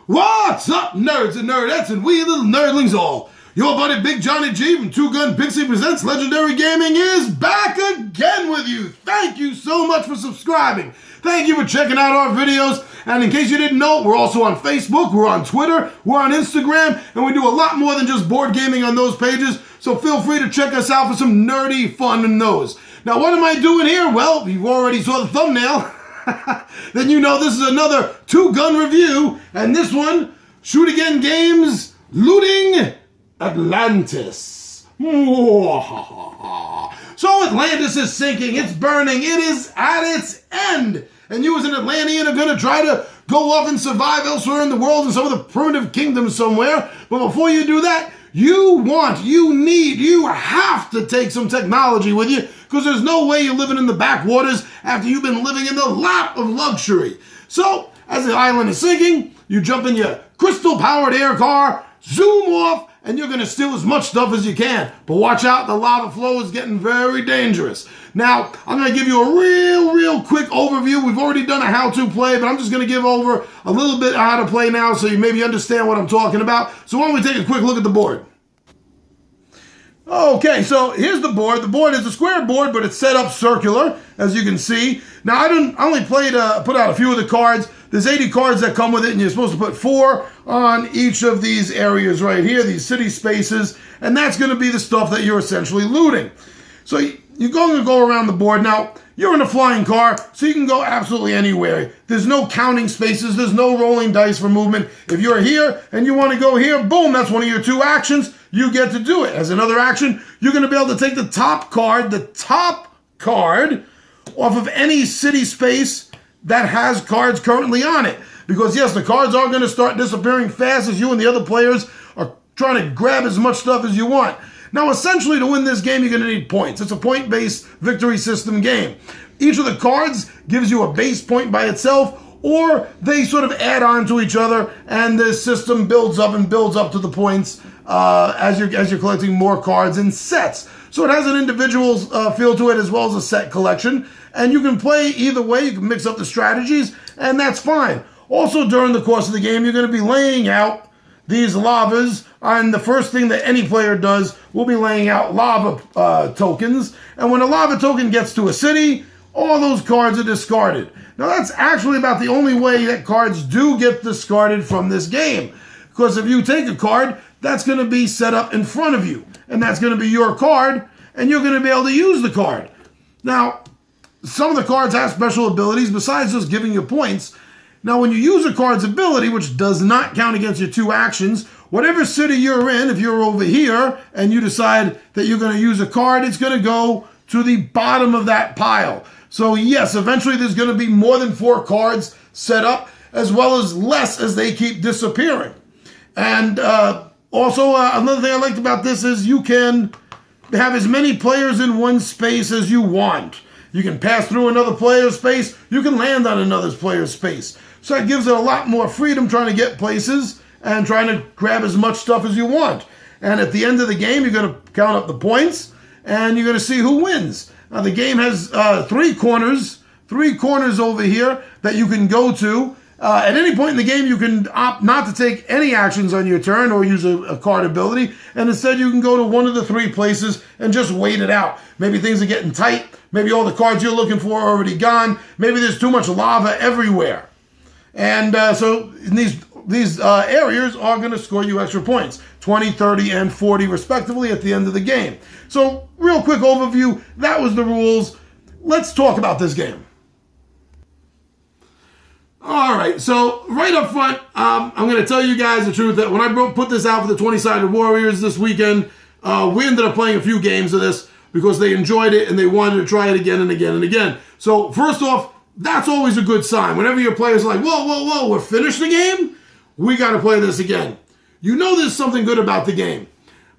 What's up, nerds and nerdettes and wee little nerdlings all? Your buddy Big Johnny G from Two Gun Pixie Presents Legendary Gaming is back again with you. Thank you so much for subscribing. Thank you for checking out our videos. And in case you didn't know, we're also on Facebook, we're on Twitter, we're on Instagram, and we do a lot more than just board gaming on those pages. So feel free to check us out for some nerdy fun in those. Now, what am I doing here? Well, you already saw the thumbnail. Then you know this is another two-gun review, and this one, Shoot Again Games, Looting Atlantis. So Atlantis is sinking, it's burning, it is at its end, and you as an Atlantean are going to try to go off and survive elsewhere in the world in some of the primitive kingdoms somewhere, but before you do that, you have to take some technology with you, because there's no way you're living in the backwaters after you've been living in the lap of luxury. So, as the island is sinking, you jump in your crystal-powered air car, zoom off, and you're going to steal as much stuff as you can. But watch out, the lava flow is getting very dangerous. Now, I'm going to give you a real quick overview. We've already done a how-to play, but I'm just going to give over a little bit of how to play now so you maybe understand what I'm talking about. So why don't we take a quick look at the board? Okay, so here's the board. The board is a square board, but it's set up circular, as you can see. Now, I only put out a few of the cards. There's 80 cards that come with it, and you're supposed to put 4 on each of these areas right here, these city spaces, and that's going to be the stuff that you're essentially looting. So you're going to go around the board. Now, you're in a flying car, so you can go absolutely anywhere. There's no counting spaces. There's no rolling dice for movement. If you're here and you want to go here, boom, that's one of your 2 actions. You get to do it. As another action, you're going to be able to take the top card off of any city space that has cards currently on it. Because yes, the cards are going to start disappearing fast as you and the other players are trying to grab as much stuff as you want. Now, essentially, to win this game, you're going to need points. It's a point-based victory system game. Each of the cards gives you a base point by itself, or they sort of add on to each other, and the system builds up to the points as you're collecting more cards in sets. So it has an individual feel to it as well as a set collection, and you can play either way. You can mix up the strategies, and that's fine. Also, during the course of the game, you're going to be laying out these lavas, and the first thing that any player does will be laying out lava tokens, and when a lava token gets to a city, all those cards are discarded. Now, that's actually about the only way that cards do get discarded from this game, because if you take a card, that's going to be set up in front of you, and that's going to be your card, and you're going to be able to use the card. Now, some of the cards have special abilities besides just giving you points. Now, when you use a card's ability, which does not count against your 2 actions, whatever city you're in, if you're over here and you decide that you're going to use a card, it's going to go to the bottom of that pile. So yes, eventually there's going to be more than 4 cards set up, as well as less as they keep disappearing. And also, another thing I liked about this is you can have as many players in one space as you want. You can pass through another player's space. You can land on another player's space. So it gives it a lot more freedom trying to get places and trying to grab as much stuff as you want. And at the end of the game, you're going to count up the points, and you're going to see who wins. Now, the game has 3 corners over here that you can go to. At any point in the game, you can opt not to take any actions on your turn or use a card ability, and instead you can go to one of the 3 places and just wait it out. Maybe things are getting tight. Maybe all the cards you're looking for are already gone. Maybe there's too much lava everywhere. And so these areas are going to score you extra points, 20, 30, and 40 respectively at the end of the game. So real quick overview, that was the rules. Let's talk about this game. All right, so right up front, I'm going to tell you guys the truth that when I put this out for the 20-sided Warriors this weekend, we ended up playing a few games of this because they enjoyed it and they wanted to try it again and again and again. So first off, that's always a good sign. Whenever your players are like, whoa, we're finished the game? We got to play this again. You know there's something good about the game.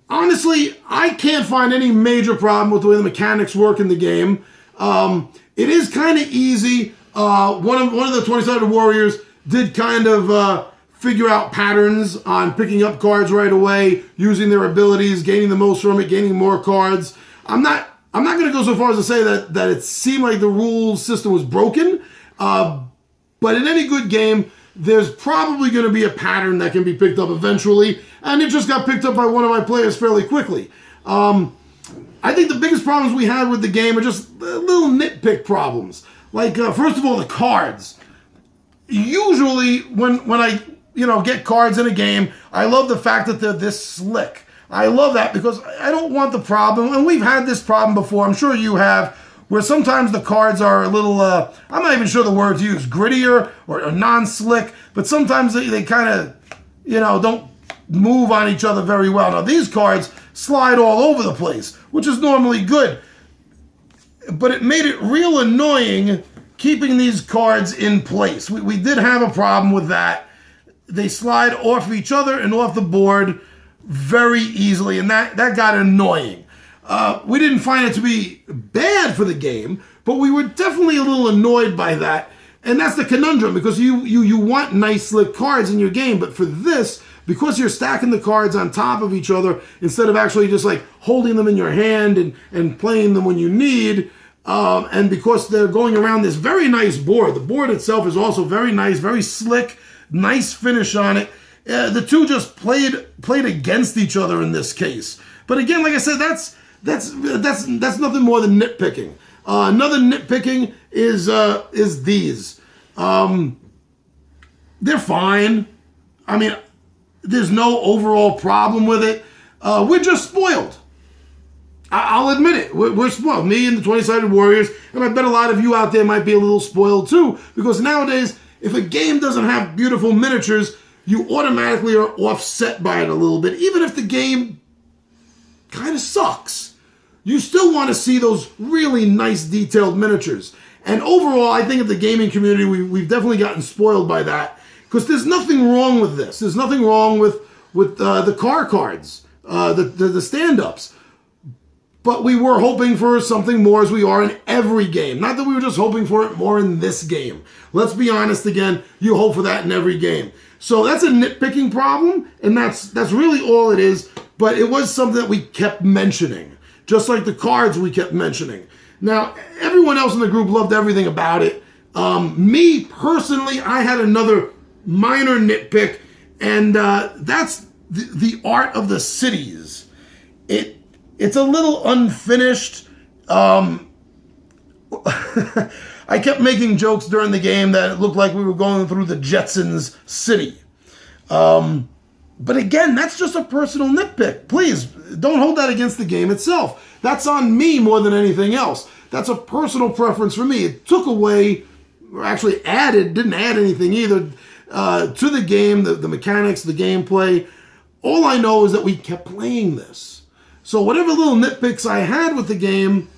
Honestly, I can't find any major problem with the way the mechanics work in the game. It is kind of easy. One of the 20-sided Warriors did kind of figure out patterns on picking up cards right away, using their abilities, gaining the most from it, gaining more cards. I'm not going to go so far as to say that it seemed like the rule system was broken, but in any good game, there's probably going to be a pattern that can be picked up eventually, and it just got picked up by one of my players fairly quickly. I think the biggest problems we had with the game are just little nitpick problems. Like, first of all, the cards. Usually, when I get cards in a game, I love the fact that they're this slick. I love that because I don't want the problem, and we've had this problem before, I'm sure you have, where sometimes the cards are a little, I'm not even sure the word to use, grittier or non-slick, but sometimes they kind of, don't move on each other very well. Now, these cards slide all over the place, which is normally good, but it made it real annoying keeping these cards in place. We did have a problem with that. They slide off each other and off the board very easily, and that got annoying. We didn't find it to be bad for the game, but we were definitely a little annoyed by that. And that's the conundrum, because you want nice, slick cards in your game, but for this, because you're stacking the cards on top of each other instead of actually just like holding them in your hand and playing them when you need, and because they're going around this very nice board. The board itself is also very nice, very slick, nice finish on it. The two just played against each other in this case. But again, like I said, that's nothing more than nitpicking. Another nitpicking is these. They're fine. I mean, there's no overall problem with it. We're just spoiled. I'll admit it. We're spoiled. Me and the 20-Sided Warriors, and I bet a lot of you out there might be a little spoiled too, because nowadays, if a game doesn't have beautiful miniatures, you automatically are offset by it a little bit. Even if the game kind of sucks, you still want to see those really nice detailed miniatures. And overall, I think in the gaming community, we've definitely gotten spoiled by that, because there's nothing wrong with this. There's nothing wrong with the car cards, the stand-ups. But we were hoping for something more, as we are in every game. Not that we were just hoping for it more in this game. Let's be honest again, you hope for that in every game. So that's a nitpicking problem, and that's really all it is. But it was something that we kept mentioning, just like the cards we kept mentioning. Now, everyone else in the group loved everything about it. Me, personally, I had another minor nitpick, and that's the art of the cities. It's a little unfinished. I kept making jokes during the game that it looked like we were going through the Jetsons city. But again, that's just a personal nitpick. Please, don't hold that against the game itself. That's on me more than anything else. That's a personal preference for me. It took away, or actually didn't add anything either, to the game, the mechanics, the gameplay. All I know is that we kept playing this. So whatever little nitpicks I had with the game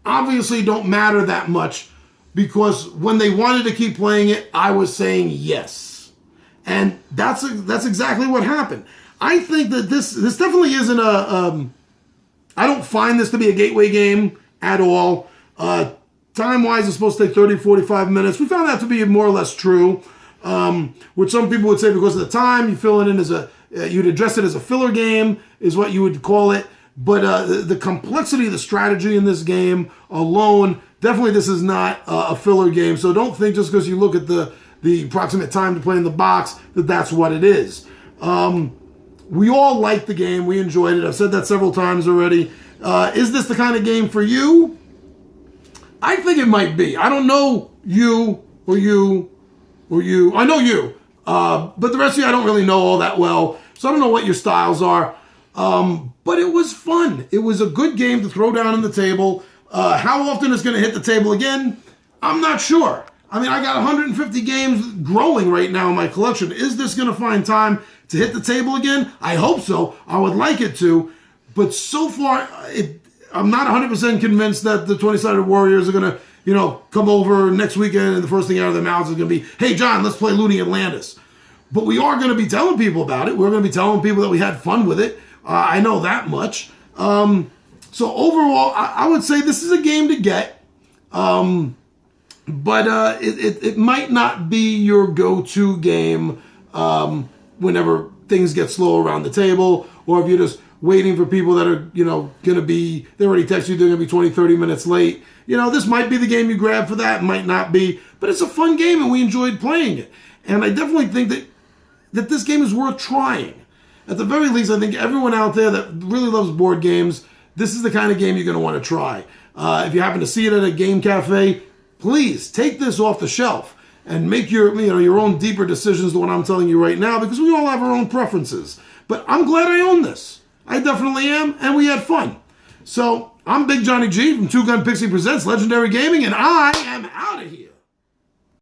obviously don't matter that much, because when they wanted to keep playing it, I was saying yes. And that's exactly what happened. I think that this definitely isn't I don't find this to be a gateway game at all. Time-wise, it's supposed to take 30, 45 minutes. We found that to be more or less true, which some people would say because of the time, you fill it in as you'd address it as a filler game, is what you would call it. But the complexity of the strategy in this game alone, definitely this is not a filler game. So don't think just because you look at the approximate time to play in the box that that's what it is. We all liked the game. We enjoyed it. I've said that several times already. Is this the kind of game for you? I think it might be. I don't know you or you or you. I know you. But the rest of you I don't really know all that well. So I don't know what your styles are. But it was fun. It was a good game to throw down on the table. How often it's going to hit the table again, I'm not sure. I mean, I got 150 games growing right now in my collection. Is this going to find time to hit the table again? I hope so. I would like it to. But so far, I'm not 100% convinced that the 20-Sided Warriors are going to, come over next weekend and the first thing out of their mouths is going to be, hey, John, let's play Looney Atlantis. But we are going to be telling people about it. We're going to be telling people that we had fun with it. I know that much. So overall, I would say this is a game to get. But it might not be your go-to game whenever things get slow around the table, or if you're just waiting for people that are, going to be, they already texted you they're going to be 20, 30 minutes late. This might be the game you grab for that, might not be, but it's a fun game and we enjoyed playing it. And I definitely think that this game is worth trying. At the very least, I think everyone out there that really loves board games, this is the kind of game you're going to want to try. If you happen to see it at a game cafe, please take this off the shelf and make your own deeper decisions than what I'm telling you right now, because we all have our own preferences. But I'm glad I own this. I definitely am, and we had fun. So I'm Big Johnny G from Two Gun Pixie Presents Legendary Gaming, and I am out of here.